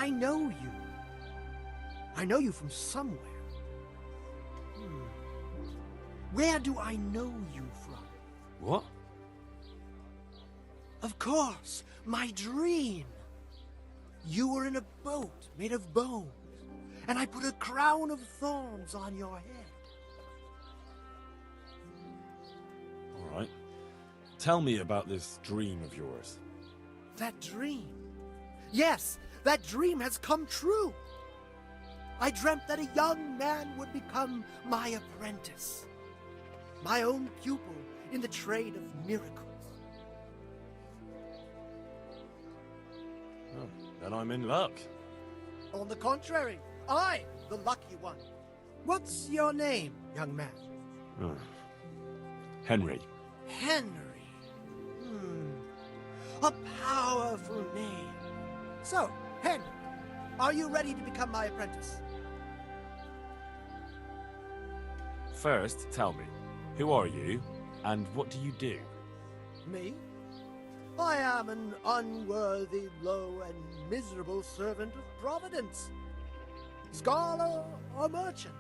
I know you. I know you from somewhere. Where do I know you from? What? Of course, my dream. You were in a boat made of bones, and I put a crown of thorns on your head. All right. Tell me about this dream of yours. That dream? Yes, that dream has come true. I dreamt that a young man would become my apprentice, my own pupil in the trade of miracles. Oh, then I'm in luck. On the contrary, I'm the lucky one. What's your name, young man? Oh. Henry. Henry. A powerful name. So, Henry, are you ready to become my apprentice? First, tell me, who are you, and what do you do? Me? I am an unworthy, low, and miserable servant of Providence. Scholar or merchant,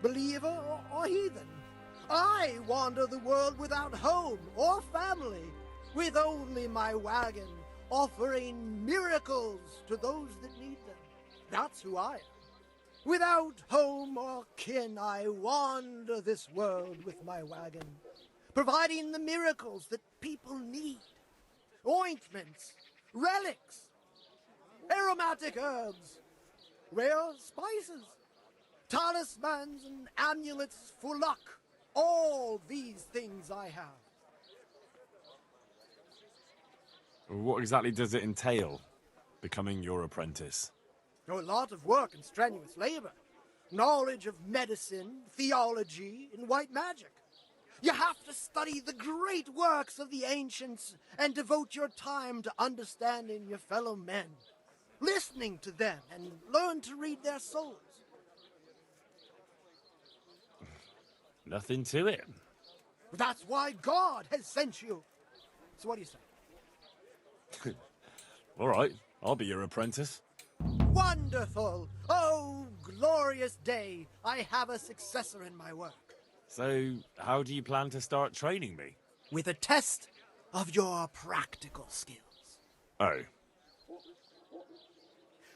believer or heathen. I wander the world without home or family, with only my wagon, offering miracles to those that need them. That's who I am. Without home or kin, I wander this world with my wagon, providing the miracles that people need. Ointments, relics, aromatic herbs, rare spices, talismans and amulets for luck. All these things I have. What exactly does it entail, becoming your apprentice? A lot of work and strenuous labor. Knowledge of medicine, theology, and white magic. You have to study the great works of the ancients and devote your time to understanding your fellow men, listening to them, and learn to read their souls. Nothing to it. That's why God has sent you. So what do you say? All right, I'll be your apprentice. Wonderful! Oh, glorious day! I have a successor in my work. So, how do you plan to start training me? With a test of your practical skills. Oh.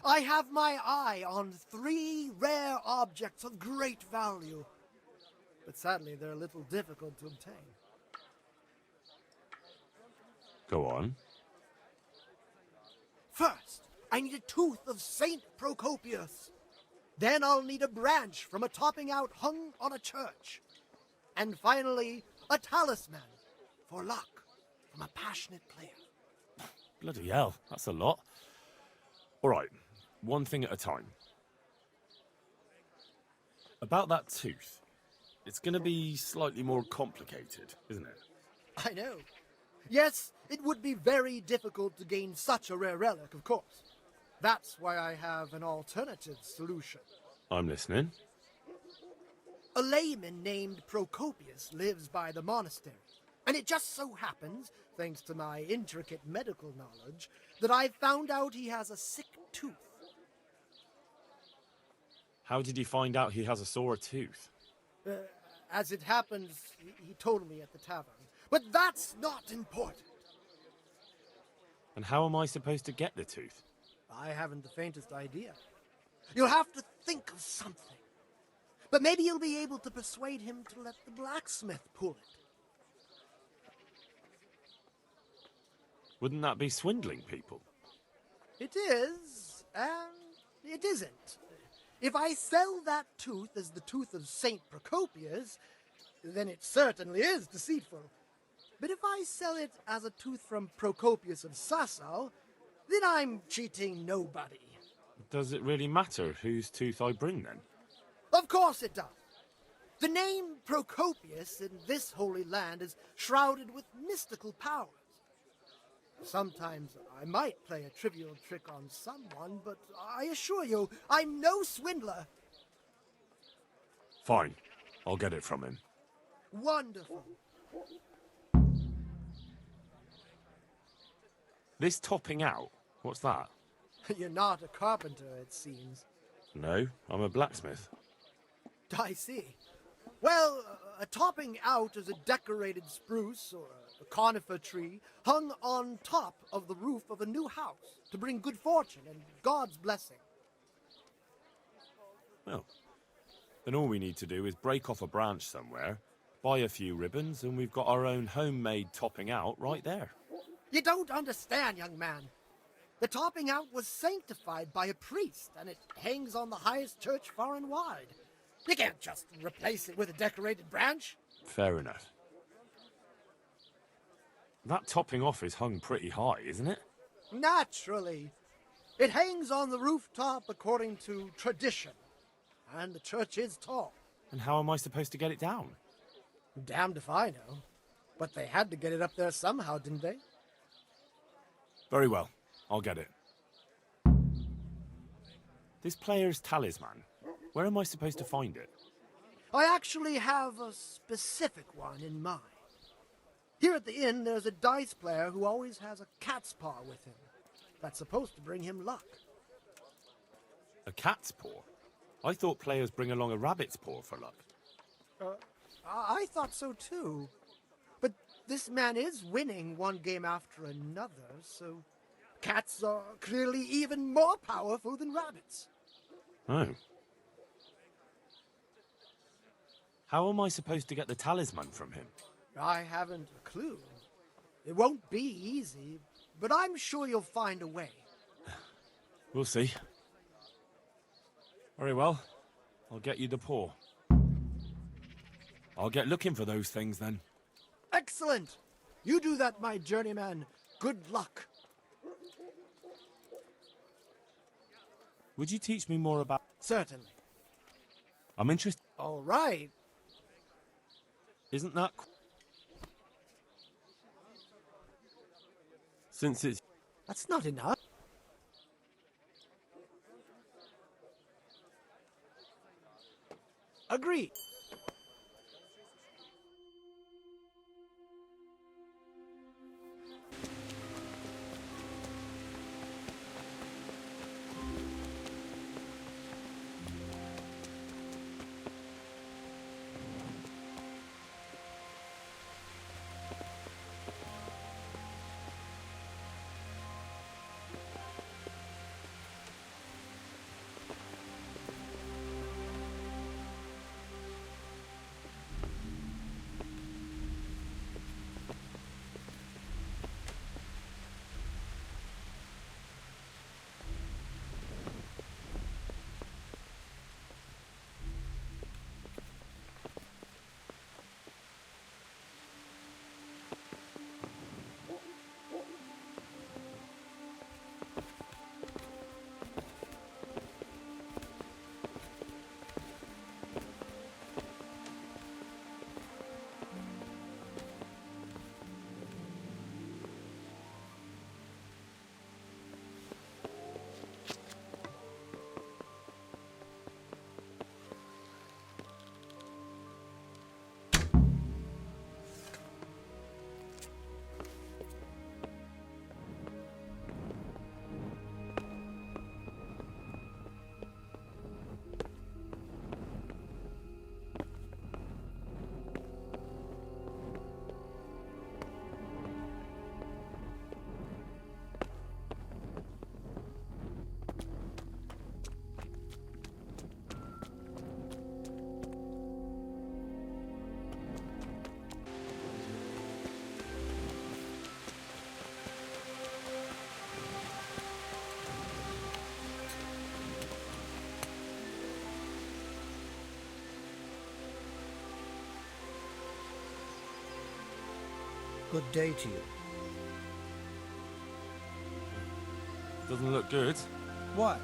I have my eye on 3 rare objects of great value. But sadly, they're a little difficult to obtain. Go on. First, I need a tooth of St Procopius. Then I'll need a branch from a topping out hung on a church. And finally, a talisman for luck from a passionate player. Bloody hell, that's a lot. All right, one thing at a time. About that tooth, it's going to be slightly more complicated, isn't it? I know. Yes, it would be very difficult to gain such a rare relic, of course. That's why I have an alternative solution. I'm listening. A layman named Procopius lives by the monastery, and it just so happens, thanks to my intricate medical knowledge, that I found out he has a sick tooth. How did you find out he has a sore tooth? As it happens, he told me at the tavern. But that's not important. And how am I supposed to get the tooth? I haven't the faintest idea. You'll have to think of something. But maybe you'll be able to persuade him to let the blacksmith pull it. Wouldn't that be swindling people? It is, and it isn't. If I sell that tooth as the tooth of St Procopius, then it certainly is deceitful. But if I sell it as a tooth from Procopius of Sasau, then I'm cheating nobody. Does it really matter whose tooth I bring then? Of course it does. The name Procopius in this holy land is shrouded with mystical powers. Sometimes I might play a trivial trick on someone, but I assure you, I'm no swindler. Fine, I'll get it from him. Wonderful. This topping out, what's that? You're not a carpenter, it seems. No, I'm a blacksmith. I see. Well, a topping out is a decorated spruce or a conifer tree hung on top of the roof of a new house to bring good fortune and God's blessing. Well, then all we need to do is break off a branch somewhere, buy a few ribbons, and we've got our own homemade topping out right there. You don't understand, young man. The topping out was sanctified by a priest, and it hangs on the highest church far and wide. You can't just replace it with a decorated branch. Fair enough. That topping off is hung pretty high, isn't it? Naturally. It hangs on the rooftop according to tradition, and the church is tall. And how am I supposed to get it down? Damned if I know. But they had to get it up there somehow, didn't they? Very well, I'll get it. This player's talisman, where am I supposed to find it? I actually have a specific one in mind. Here at the inn, there's a dice player who always has a cat's paw with him. That's supposed to bring him luck. A cat's paw? I thought players bring along a rabbit's paw for luck. I thought so too. But this man is winning one game after another, so cats are clearly even more powerful than rabbits. Oh. How am I supposed to get the talisman from him? I haven't a clue. It won't be easy, but I'm sure you'll find a way. We'll see. Very well. I'll get you the paw. I'll get looking for those things then. Excellent! You do that, my journeyman. Good luck. Would you teach me more about... Certainly. I'm interested... All right. Isn't that... Since it's... That's not enough. Agreed. Good day to you. Doesn't look good. What?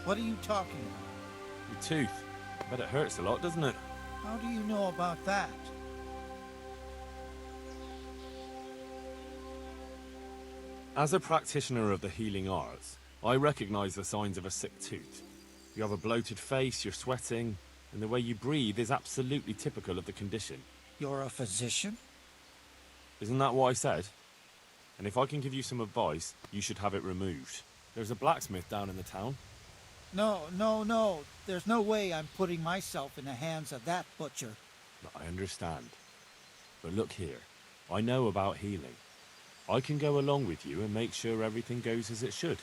What are you talking about? Your tooth. Bet it hurts a lot, doesn't it? How do you know about that? As a practitioner of the healing arts, I recognize the signs of a sick tooth. You have a bloated face, you're sweating, and the way you breathe is absolutely typical of the condition. You're a physician? Isn't that what I said? And if I can give you some advice, you should have it removed. There's a blacksmith down in the town. No. There's no way I'm putting myself in the hands of that butcher. I understand. But look here. I know about healing. I can go along with you and make sure everything goes as it should.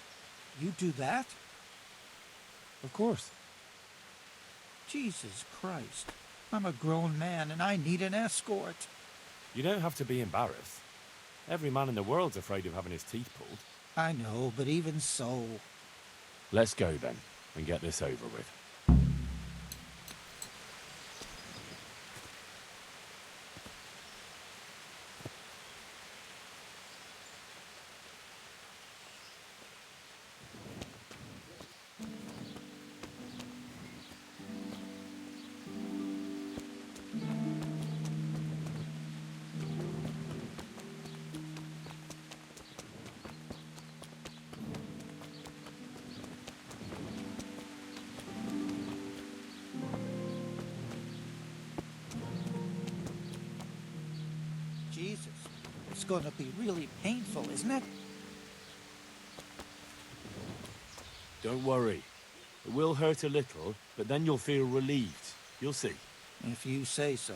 You do that? Of course. Jesus Christ. I'm a grown man and I need an escort. You don't have to be embarrassed. Every man in the world's afraid of having his teeth pulled. I know, but even so... Let's go then, and get this over with. Jesus, it's going to be really painful, isn't it? Don't worry. It will hurt a little, but then you'll feel relieved. You'll see. If you say so.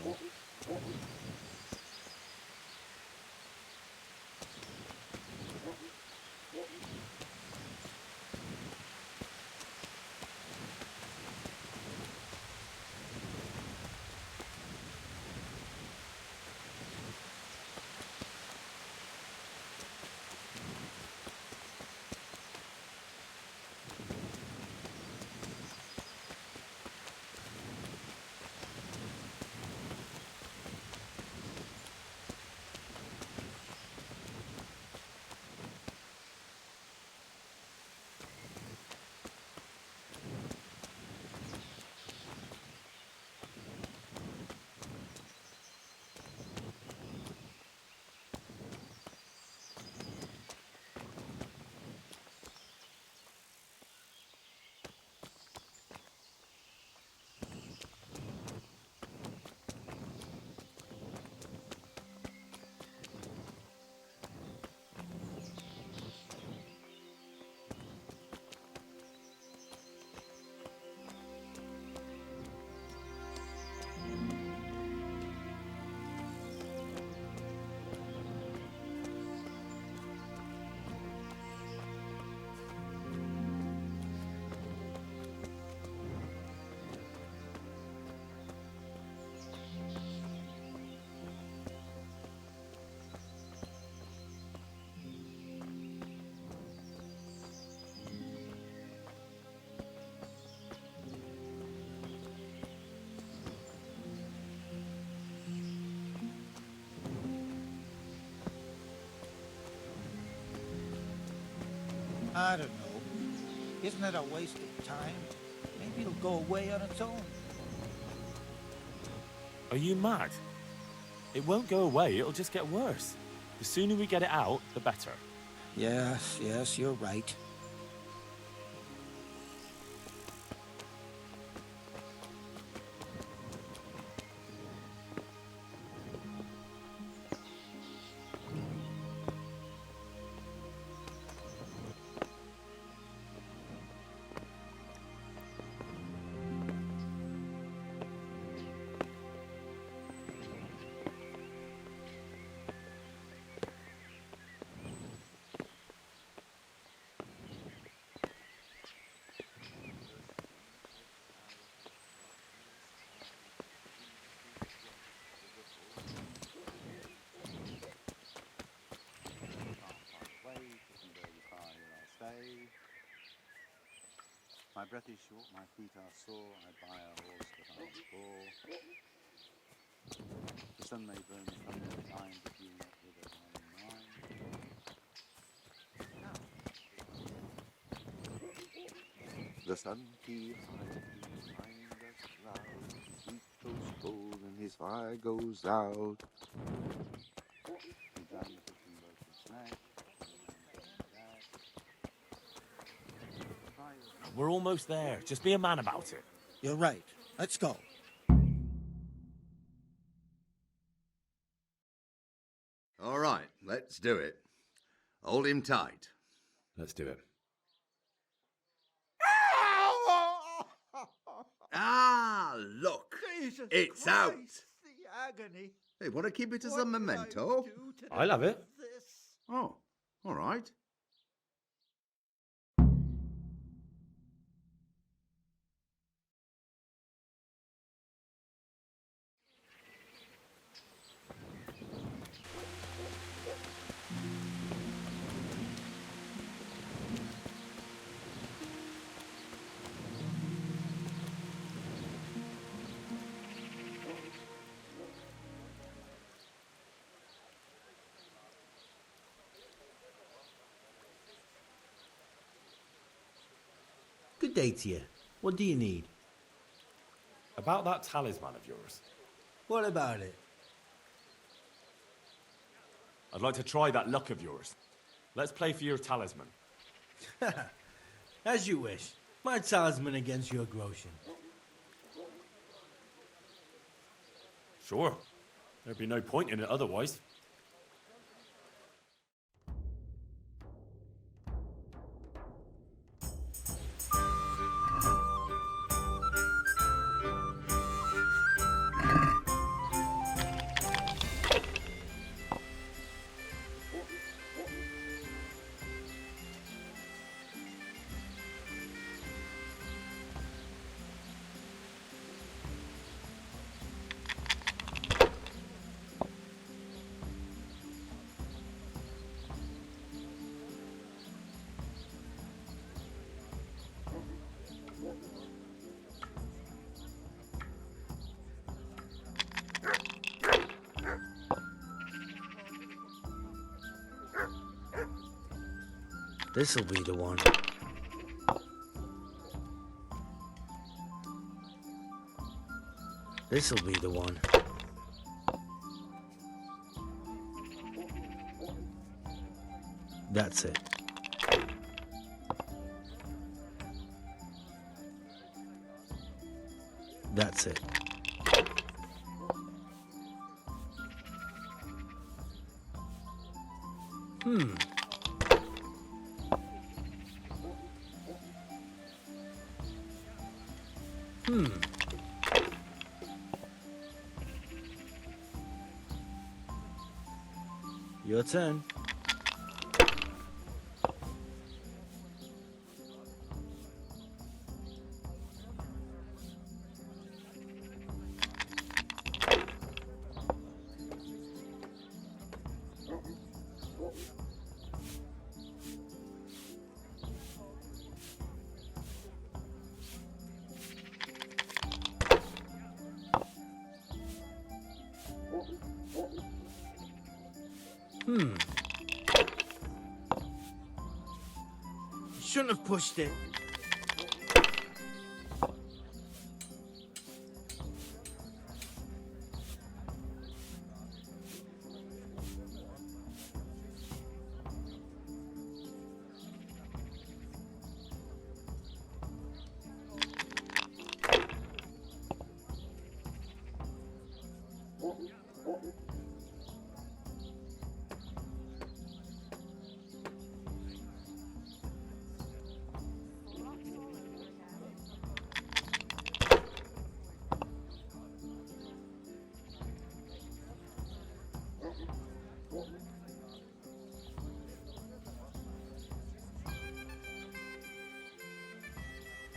I don't know. Isn't it a waste of time? Maybe it'll go away on its own. Are you mad? It won't go away, it'll just get worse. The sooner we get it out, the better. Yes, you're right. My breath is short, my feet are sore, I buy a horse but I'm poor. The sun may burn from the blind, but you not with a diamond mind. The sun keeps behind us loud, his heat goes cold and his fire goes out. He done cooking broken snack. We're almost there. Just be a man about it. You're right. Let's go. All right, let's do it. Hold him tight. Let's do it. Jesus It's Christ, out. The agony. Hey, want to keep it as What a did I memento? do to I love it. deserve this? Oh, all right. Good day to you. What do you need? About that talisman of yours. What about it? I'd like to try that luck of yours. Let's play for your talisman. As you wish. My talisman against your grotion. Sure. There'd be no point in it otherwise. This'll be the one. This'll be the one. That's it. That's it. Hmm. Your turn. Shouldn't have pushed it.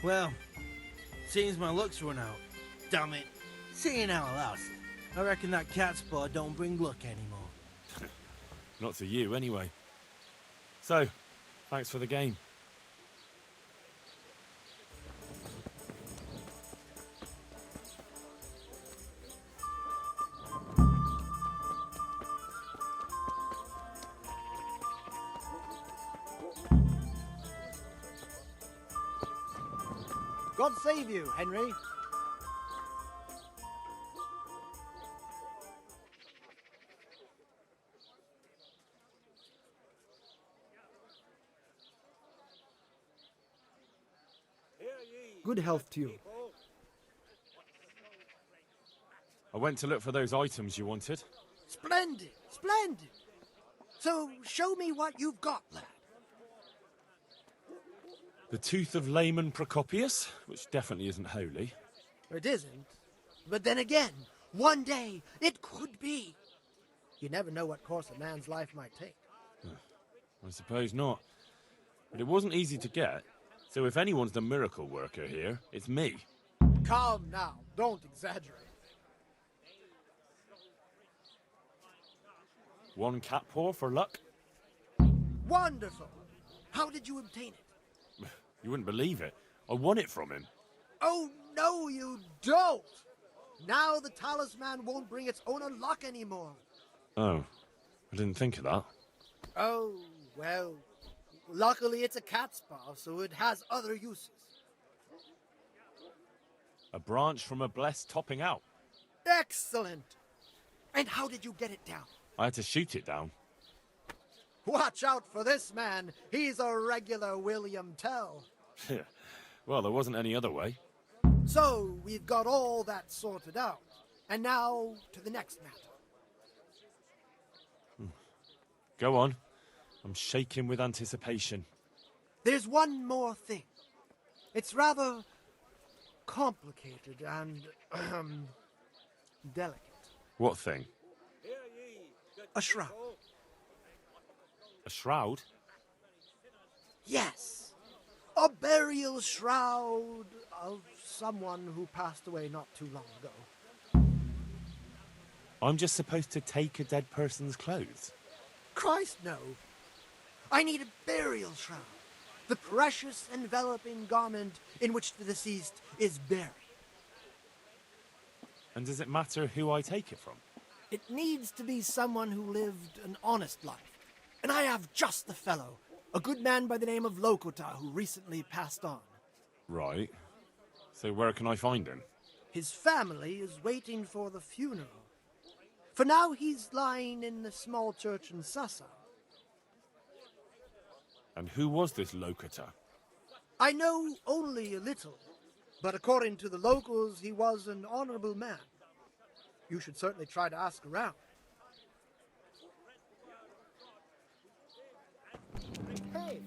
Well, seems my luck's run out. Damn it. Seeing how I lost, I reckon that cat spot don't bring luck anymore. Not to you, anyway. So, thanks for the game. God save you, Henry. Good health to you. I went to look for those items you wanted. Splendid, splendid. So, show me what you've got, lad. The tooth of layman Procopius, which definitely isn't holy. It isn't. But then again, one day it could be. You never know what course a man's life might take. I suppose not. But it wasn't easy to get. So if anyone's the miracle worker here, it's me. Calm now, don't exaggerate. One cat paw for luck? Wonderful! How did you obtain it? You wouldn't believe it. I won it from him. Oh, no, you don't! Now the talisman won't bring its owner luck anymore. Oh, I didn't think of that. Oh, well, luckily it's a cat's paw, so it has other uses. A branch from a blessed topping out. Excellent! And how did you get it down? I had to shoot it down. Watch out for this man. He's a regular William Tell. Well, there wasn't any other way. So, we've got all that sorted out. And now, to the next matter. Go on. I'm shaking with anticipation. There's one more thing. It's rather complicated and, delicate. What thing? A shroud. A shroud? Yes. A burial shroud of someone who passed away not too long ago. I'm just supposed to take a dead person's clothes? Christ, no. I need a burial shroud. The precious enveloping garment in which the deceased is buried. And does it matter who I take it from? It needs to be someone who lived an honest life. And I have just the fellow. A good man by the name of Lokota who recently passed on. Right. So where can I find him? His family is waiting for the funeral. For now, he's lying in the small church in Sasa. And who was this Lokota? I know only a little, but according to the locals, he was an honorable man. You should certainly try to ask around. Hey!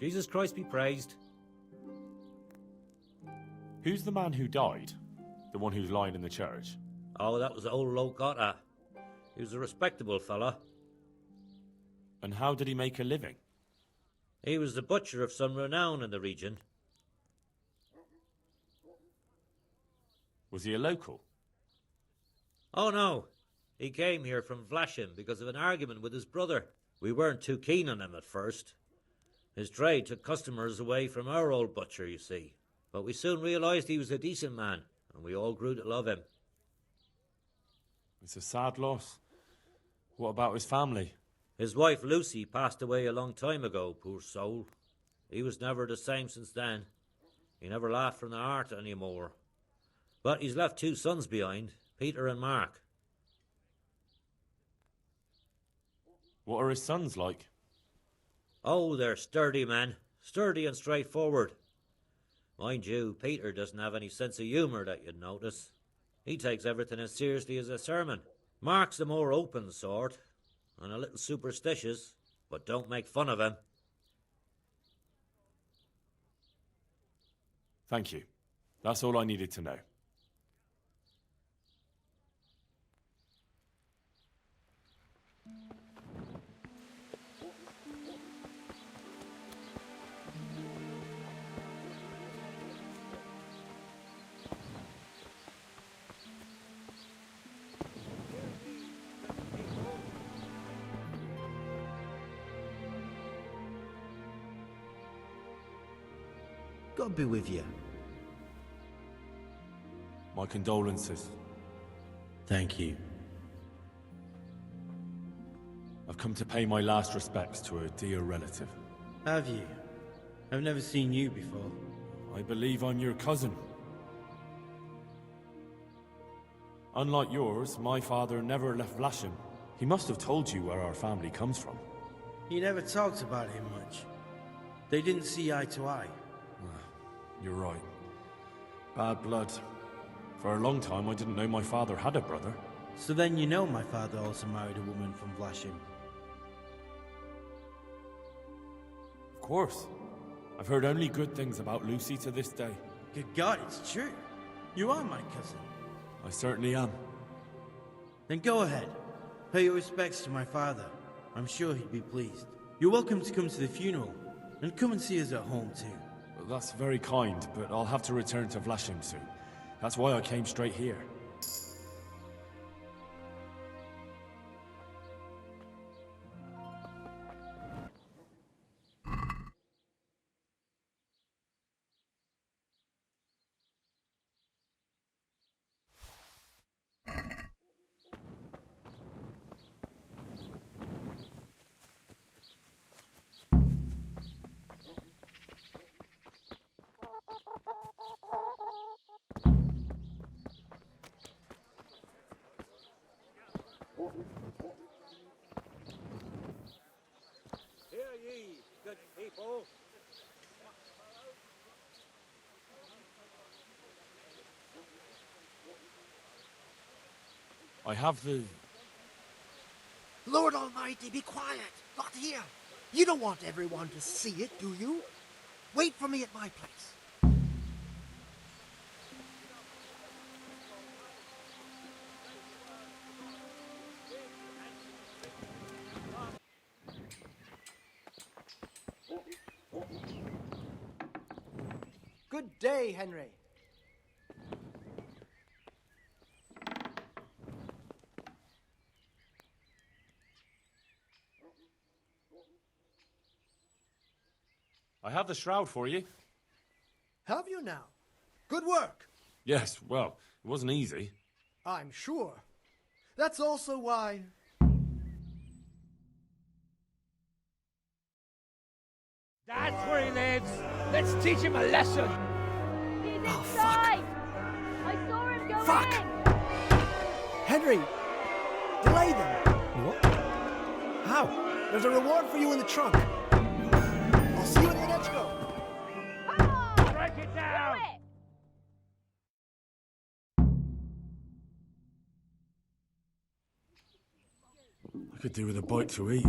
Jesus Christ be praised. Who's the man who died? The one who's lying in the church? Oh, that was old Lokota. He was a respectable fella. And how did he make a living? He was the butcher of some renown in the region. Was he a local? Oh, no. He came here from Vlashim because of an argument with his brother. We weren't too keen on him at first. His trade took customers away from our old butcher, you see. But we soon realised he was a decent man, and we all grew to love him. It's a sad loss. What about his family? His wife Lucy passed away a long time ago, poor soul. He was never the same since then. He never laughed from the heart anymore. But he's left 2 sons behind, Peter and Mark. What are his sons like? Oh, they're sturdy men. Sturdy and straightforward. Mind you, Peter doesn't have any sense of humour that you'd notice. He takes everything as seriously as a sermon. Mark's the more open sort, and a little superstitious, but don't make fun of him. Thank you. That's all I needed to know. God be with you. My condolences. Thank you. I've come to pay my last respects to a dear relative. Have you? I've never seen you before. I believe I'm your cousin. Unlike yours, my father never left Vlashim. He must have told you where our family comes from. He never talked about him much. They didn't see eye to eye. You're right. Bad blood. For a long time, I didn't know my father had a brother. So then you know my father also married a woman from Vlashim. Of course. I've heard only good things about Lucy to this day. Good God, it's true. You are my cousin. I certainly am. Then go ahead. Pay your respects to my father. I'm sure he'd be pleased. You're welcome to come to the funeral, and come and see us at home too. Well, that's very kind, but I'll have to return to Vlashim soon. That's why I came straight here. Hear ye, good people. I have the... Lord Almighty, be quiet. Not here. You don't want everyone to see it, do you? Wait for me at my place. Good day, Henry. I have the shroud for you. Have you now? Good work. Yes, well, it wasn't easy. I'm sure. That's also why... That's where he lives. Let's teach him a lesson. He's inside. I saw him go Fuck. in. Henry! Delay them! What? How? There's a reward for you in the trunk. I'll see you in the next go. Break it down. Do it. I could do with a bite to eat.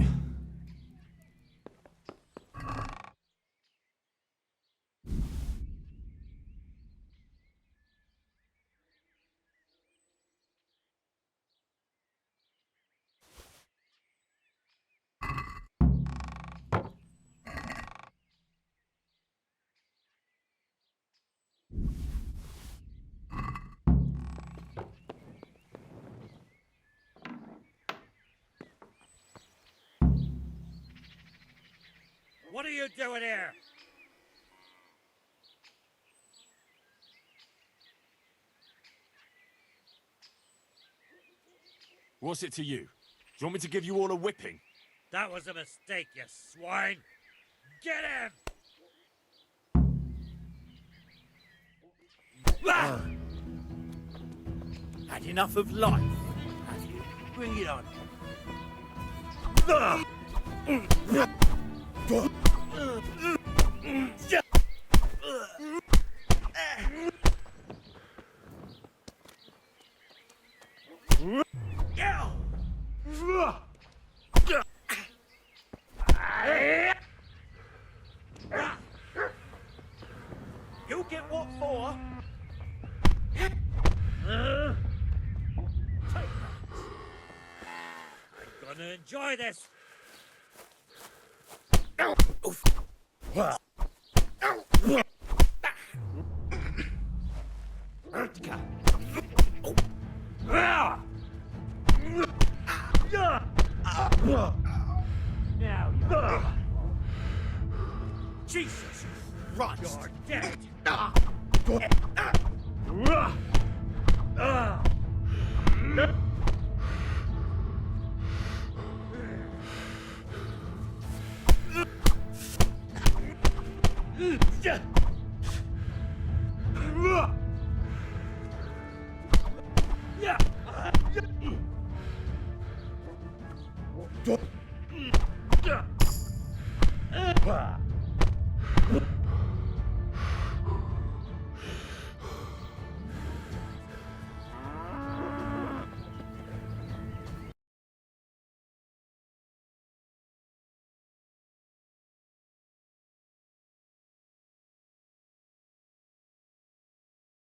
What are you doing here? What's it to you? Do you want me to give you all a whipping? That was a mistake, you swine! Get him! Had enough of life, have you? Bring it on. You get what for? Take that. I'm gonna enjoy this. Now you're Jesus Christ! You're dead!